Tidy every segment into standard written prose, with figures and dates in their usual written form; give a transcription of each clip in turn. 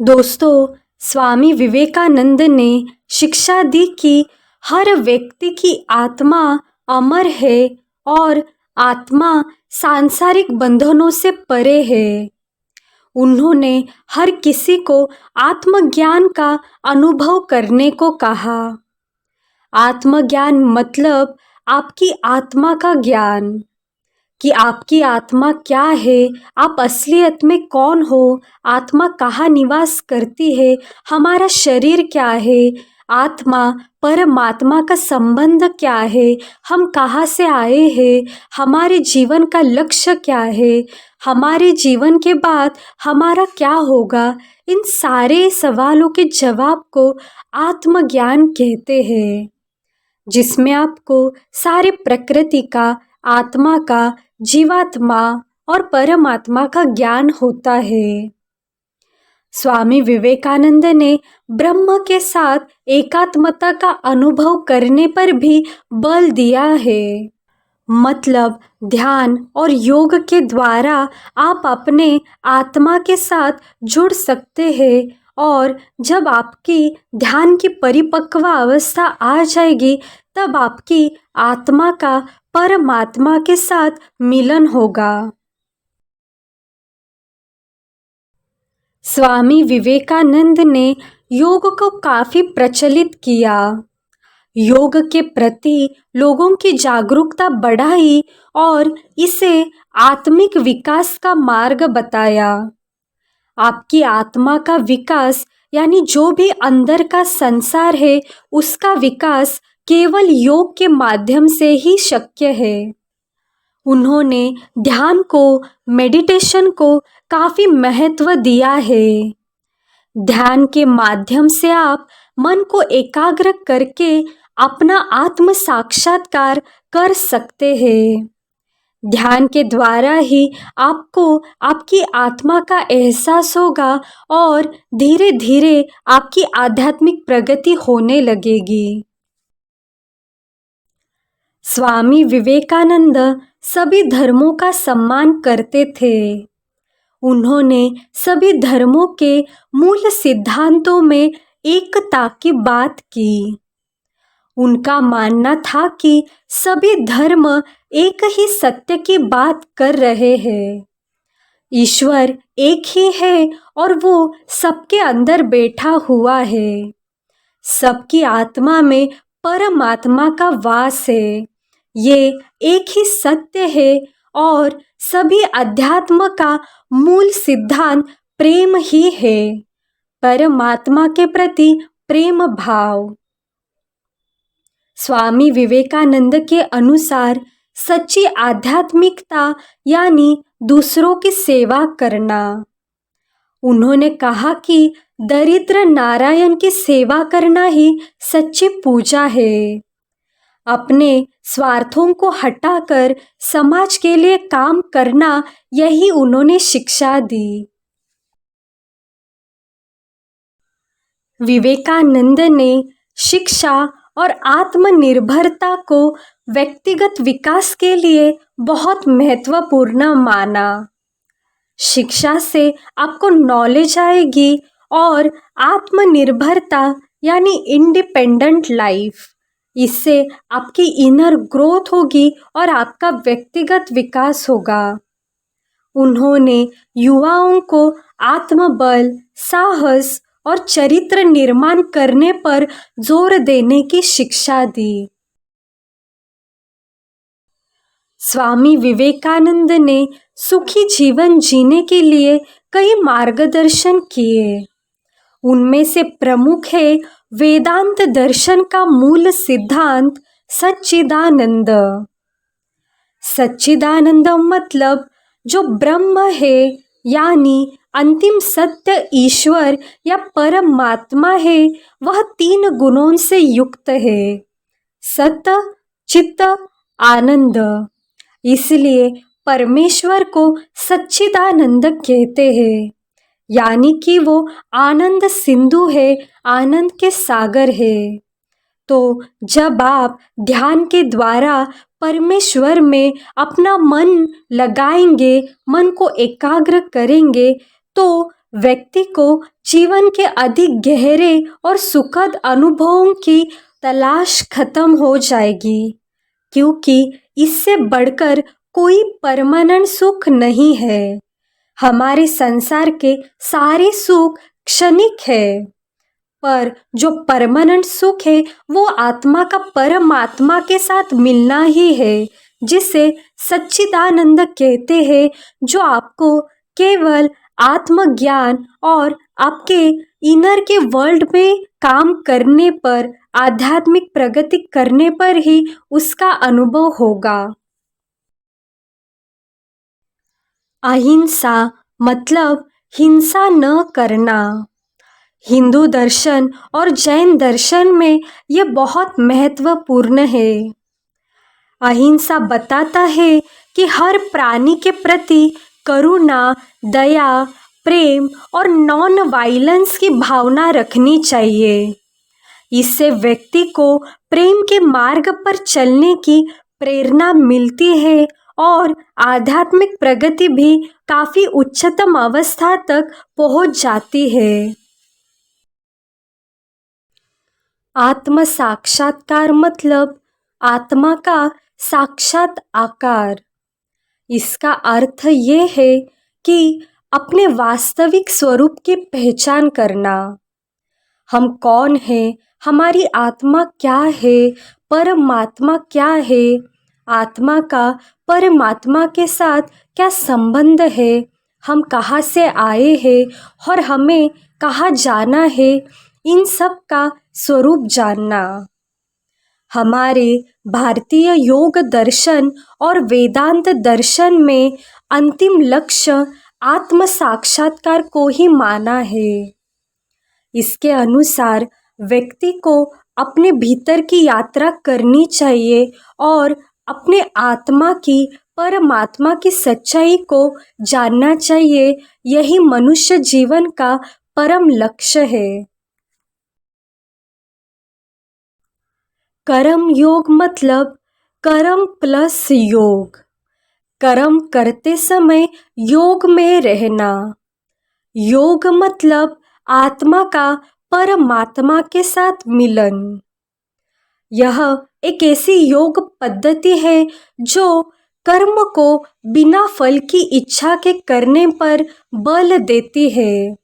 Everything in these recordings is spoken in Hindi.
दोस्तों, स्वामी विवेकानंद ने शिक्षा दी कि हर व्यक्ति की आत्मा अमर है और आत्मा सांसारिक बंधनों से परे है। उन्होंने हर किसी को आत्मज्ञान का अनुभव करने को कहा। आत्मज्ञान मतलब आपकी आत्मा का ज्ञान कि आपकी आत्मा क्या है, आप असलियत में कौन हो, आत्मा कहाँ निवास करती है, हमारा शरीर क्या है, आत्मा परमात्मा का संबंध क्या है, हम कहाँ से आए हैं, हमारे जीवन का लक्ष्य क्या है, हमारे जीवन के बाद हमारा क्या होगा। इन सारे सवालों के जवाब को आत्मज्ञान कहते हैं, जिसमें आपको सारे प्रकृति का, आत्मा का, जीवात्मा और परमात्मा का ज्ञान होता है। स्वामी विवेकानंद ने ब्रह्म के साथ एकात्मता का अनुभव करने पर भी बल दिया है। मतलब ध्यान और योग के द्वारा आप अपने आत्मा के साथ जुड़ सकते हैं और जब आपकी ध्यान की परिपक्व अवस्था आ जाएगी तब आपकी आत्मा का परमात्मा के साथ मिलन होगा। स्वामी विवेकानंद ने योग को काफ़ी प्रचलित किया, योग के प्रति लोगों की जागरूकता बढ़ाई और इसे आत्मिक विकास का मार्ग बताया। आपकी आत्मा का विकास यानी जो भी अंदर का संसार है उसका विकास केवल योग के माध्यम से ही शक्य है। उन्होंने ध्यान को, मेडिटेशन को काफ़ी महत्व दिया है। ध्यान के माध्यम से आप मन को एकाग्र करके अपना आत्म साक्षात्कार कर सकते हैं। ध्यान के द्वारा ही आपको आपकी आत्मा का एहसास होगा और धीरे धीरे आपकी आध्यात्मिक प्रगति होने लगेगी। स्वामी विवेकानंद सभी धर्मों का सम्मान करते थे। उन्होंने सभी धर्मों के मूल सिद्धांतों में एकता की बात की। उनका मानना था कि सभी धर्म एक ही सत्य की बात कर रहे हैं। ईश्वर एक ही है और वो सबके अंदर बैठा हुआ है। सबकी आत्मा में परमात्मा का वास है। ये एक ही सत्य है और सभी अध्यात्म का मूल सिद्धांत प्रेम ही है, परमात्मा के प्रति प्रेम भाव। स्वामी विवेकानंद के अनुसार सच्ची आध्यात्मिकता यानी दूसरों की सेवा करना। उन्होंने कहा कि दरिद्र नारायण की सेवा करना ही सच्ची पूजा है। अपने स्वार्थों को हटाकर समाज के लिए काम करना, यही उन्होंने शिक्षा दी। विवेकानंद ने शिक्षा और आत्मनिर्भरता को व्यक्तिगत विकास के लिए बहुत महत्वपूर्ण माना। शिक्षा से आपको नॉलेज आएगी और आत्मनिर्भरता यानी इंडिपेंडेंट लाइफ, इससे आपकी इनर ग्रोथ होगी और आपका व्यक्तिगत विकास होगा। उन्होंने युवाओं को आत्मबल, साहस और चरित्र निर्माण करने पर जोर देने की शिक्षा दी। स्वामी विवेकानंद ने सुखी जीवन जीने के लिए कई मार्गदर्शन किए। उनमें से प्रमुख है वेदांत दर्शन का मूल सिद्धांत सच्चिदानंद। सच्चिदानंद मतलब जो ब्रह्म है यानी अंतिम सत्य ईश्वर या परमात्मा है, वह 3 गुणों से युक्त है, सत्य, चित्त, आनंद। इसलिए परमेश्वर को सच्चिदानंद कहते हैं, यानी कि वो आनंद सिंधु है, आनंद के सागर है। तो जब आप ध्यान के द्वारा परमेश्वर में अपना मन लगाएंगे, मन को एकाग्र करेंगे, तो व्यक्ति को जीवन के अधिक गहरे और सुखद अनुभवों की तलाश खत्म हो जाएगी, क्योंकि इससे बढ़कर कोई परमानेंट सुख नहीं है। हमारे संसार के सारे सुख क्षणिक है, पर जो परमानेंट सुख है वो आत्मा का परमात्मा के साथ मिलना ही है, जिसे सच्चिदानंद कहते हैं, जो आपको केवल आत्मज्ञान और आपके इनर के वर्ल्ड में काम करने पर, आध्यात्मिक प्रगति करने पर ही उसका अनुभव होगा। अहिंसा मतलब हिंसा न करना। हिंदू दर्शन और जैन दर्शन में ये बहुत महत्वपूर्ण है। अहिंसा बताता है कि हर प्राणी के प्रति करुणा, दया, प्रेम और नॉन वायलेंस की भावना रखनी चाहिए। इससे व्यक्ति को प्रेम के मार्ग पर चलने की प्रेरणा मिलती है और आध्यात्मिक प्रगति भी काफ़ी उच्चतम अवस्था तक पहुंच जाती है। आत्म साक्षात्कार मतलब आत्मा का साक्षात आकार। इसका अर्थ ये है कि अपने वास्तविक स्वरूप की पहचान करना। हम कौन हैं, हमारी आत्मा क्या है, परमात्मा क्या है, आत्मा का परमात्मा के साथ क्या संबंध है, हम कहाँ से आए हैं और हमें कहाँ जाना है, इन सब का स्वरूप जानना। हमारे भारतीय योग दर्शन और वेदांत दर्शन में अंतिम लक्ष्य आत्म साक्षात्कार को ही माना है। इसके अनुसार व्यक्ति को अपने भीतर की यात्रा करनी चाहिए और अपने आत्मा की, परमात्मा की सच्चाई को जानना चाहिए। यही मनुष्य जीवन का परम लक्ष्य है। कर्म योग मतलब कर्म प्लस योग। कर्म करते समय योग में रहना। योग मतलब आत्मा का परमात्मा के साथ मिलन। यह एक ऐसी योग पद्धति है जो कर्म को बिना फल की इच्छा के करने पर बल देती है।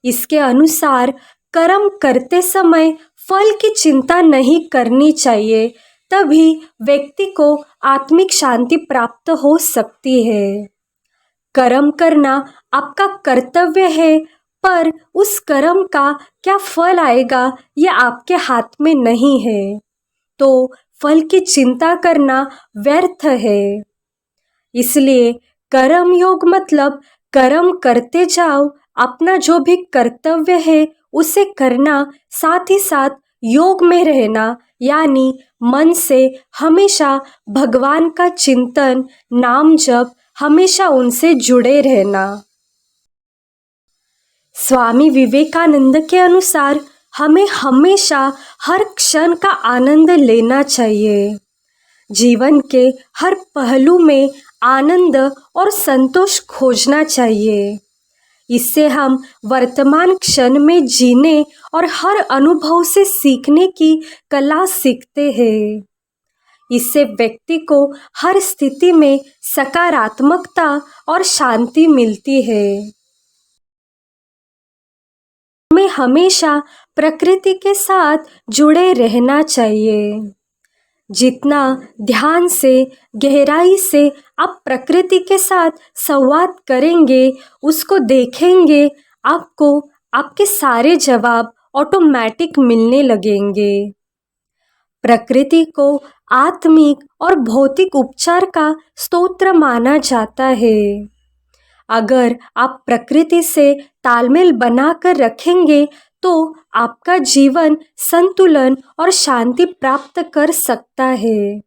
इसके अनुसार कर्म करते समय फल की चिंता नहीं करनी चाहिए, तभी व्यक्ति को आत्मिक शांति प्राप्त हो सकती है। कर्म करना आपका कर्तव्य है, पर उस कर्म का क्या फल आएगा यह आपके हाथ में नहीं है, तो फल की चिंता करना व्यर्थ है। इसलिए कर्म योग मतलब कर्म करते जाओ, अपना जो भी कर्तव्य है उसे करना, साथ ही साथ योग में रहना, यानी मन से हमेशा भगवान का चिंतन, नाम जप, हमेशा उनसे जुड़े रहना। स्वामी विवेकानंद के अनुसार हमें हमेशा हर क्षण का आनंद लेना चाहिए। जीवन के हर पहलू में आनंद और संतोष खोजना चाहिए। इससे हम वर्तमान क्षण में जीने और हर अनुभव से सीखने की कला सीखते हैं। इससे व्यक्ति को हर स्थिति में सकारात्मकता और शांति मिलती है। हमें हमेशा प्रकृति के साथ जुड़े रहना चाहिए। जितना ध्यान से, गहराई से आप प्रकृति के साथ संवाद करेंगे, उसको देखेंगे, आपको आपके सारे जवाब ऑटोमेटिक मिलने लगेंगे। प्रकृति को आत्मिक और भौतिक उपचार का स्तोत्र माना जाता है। अगर आप प्रकृति से तालमेल बनाकर रखेंगे तो आपका जीवन संतुलन और शांति प्राप्त कर सकता है।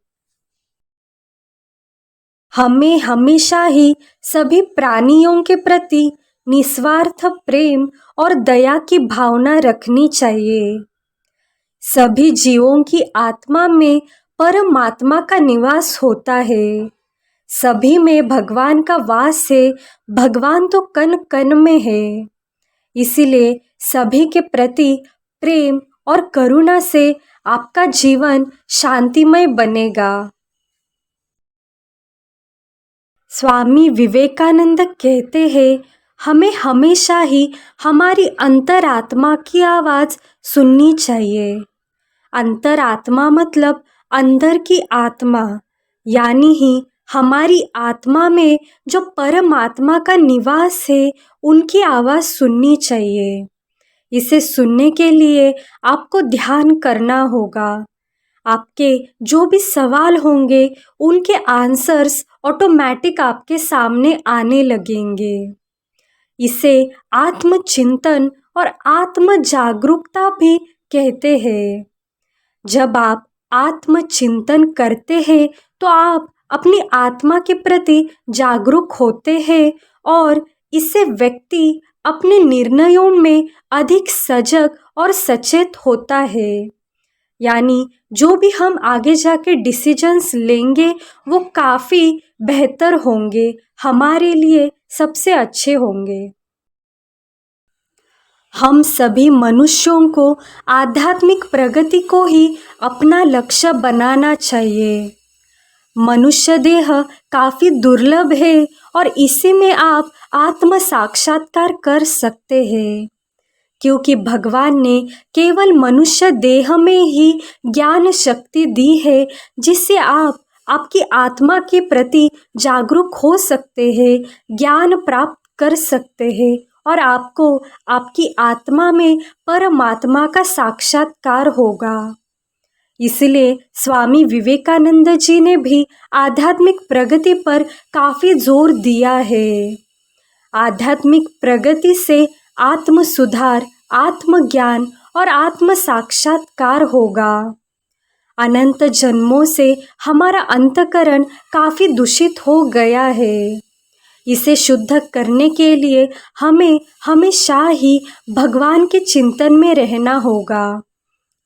हमें हमेशा ही सभी प्राणियों के प्रति निस्वार्थ प्रेम और दया की भावना रखनी चाहिए। सभी जीवों की आत्मा में परमात्मा का निवास होता है। सभी में भगवान का वास है। भगवान तो कण कण में है। इसीलिए सभी के प्रति प्रेम और करुणा से आपका जीवन शांतिमय बनेगा। स्वामी विवेकानंद कहते हैं, हमें हमेशा ही हमारी अंतरात्मा की आवाज़ सुननी चाहिए। अंतरात्मा मतलब अंदर की आत्मा, यानी ही हमारी आत्मा में जो परमात्मा का निवास है, उनकी आवाज़ सुननी चाहिए। इसे सुनने के लिए आपको ध्यान करना होगा। आपके जो भी सवाल होंगे उनके आंसर्स ऑटोमेटिक आपके सामने आने लगेंगे। इसे आत्मचिंतन और आत्म जागरूकता भी कहते हैं। जब आप आत्मचिंतन करते हैं तो आप अपनी आत्मा के प्रति जागरूक होते हैं और इससे व्यक्ति अपने निर्णयों में अधिक सजग और सचेत होता है। यानी जो भी हम आगे जाके डिसीजंस लेंगे वो काफ़ी बेहतर होंगे, हमारे लिए सबसे अच्छे होंगे। हम सभी मनुष्यों को आध्यात्मिक प्रगति को ही अपना लक्ष्य बनाना चाहिए। मनुष्य देह काफ़ी दुर्लभ है और इसी में आप आत्म साक्षात्कार कर सकते हैं, क्योंकि भगवान ने केवल मनुष्य देह में ही ज्ञान शक्ति दी है, जिससे आप आपकी आत्मा के प्रति जागरूक हो सकते हैं, ज्ञान प्राप्त कर सकते हैं और आपको आपकी आत्मा में परमात्मा का साक्षात्कार होगा। इसलिए स्वामी विवेकानंद जी ने भी आध्यात्मिक प्रगति पर काफ़ी जोर दिया है। आध्यात्मिक प्रगति से आत्म सुधार, आत्मज्ञान और आत्म साक्षात्कार होगा। अनंत जन्मों से हमारा अंतःकरण काफ़ी दूषित हो गया है। इसे शुद्ध करने के लिए हमें हमेशा ही भगवान के चिंतन में रहना होगा।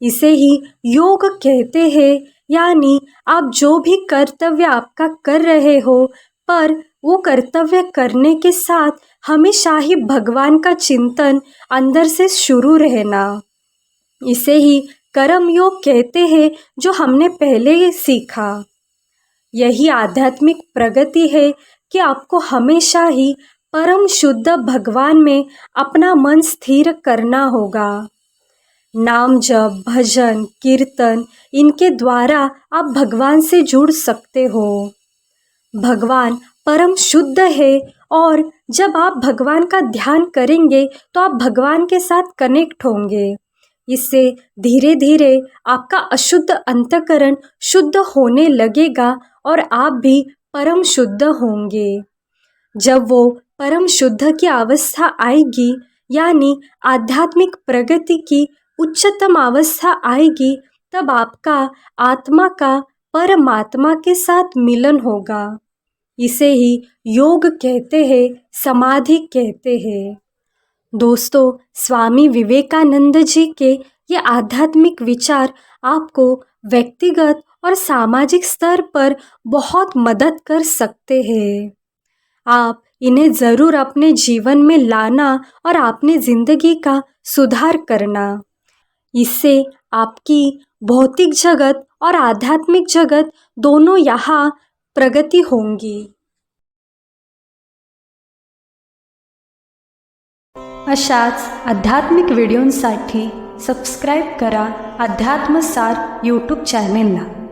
इसे ही योग कहते हैं, यानी आप जो भी कर्तव्य आपका कर रहे हो, पर वो कर्तव्य करने के साथ हमेशा ही भगवान का चिंतन अंदर से शुरू रहना। इसे ही कर्म योग कहते हैं, जो हमने पहले ही सीखा। यही आध्यात्मिक प्रगति है कि आपको हमेशा ही परम शुद्ध भगवान में अपना मन स्थिर करना होगा। नाम जप, भजन, कीर्तन, इनके द्वारा आप भगवान से जुड़ सकते हो। भगवान परम शुद्ध है और जब आप भगवान का ध्यान करेंगे तो आप भगवान के साथ कनेक्ट होंगे। इससे धीरे धीरे आपका अशुद्ध अंतःकरण शुद्ध होने लगेगा और आप भी परम शुद्ध होंगे। जब वो परम शुद्ध की अवस्था आएगी, यानी आध्यात्मिक प्रगति की उच्चतम अवस्था आएगी, तब आपका आत्मा का परमात्मा के साथ मिलन होगा। इसे ही योग कहते हैं, समाधि कहते हैं। दोस्तों, स्वामी विवेकानंद जी के ये आध्यात्मिक विचार आपको व्यक्तिगत और सामाजिक स्तर पर बहुत मदद कर सकते हैं। आप इन्हें ज़रूर अपने जीवन में लाना और अपनी ज़िंदगी का सुधार करना। इससे आपकी भौतिक जगत और आध्यात्मिक जगत दोनों यहाँ प्रगति होंगी। अशाच आध्यात्मिक व्हिडिओंसाठी सबस्क्राईब करा अध्यात्मसार यूट्यूब चॅनेलला।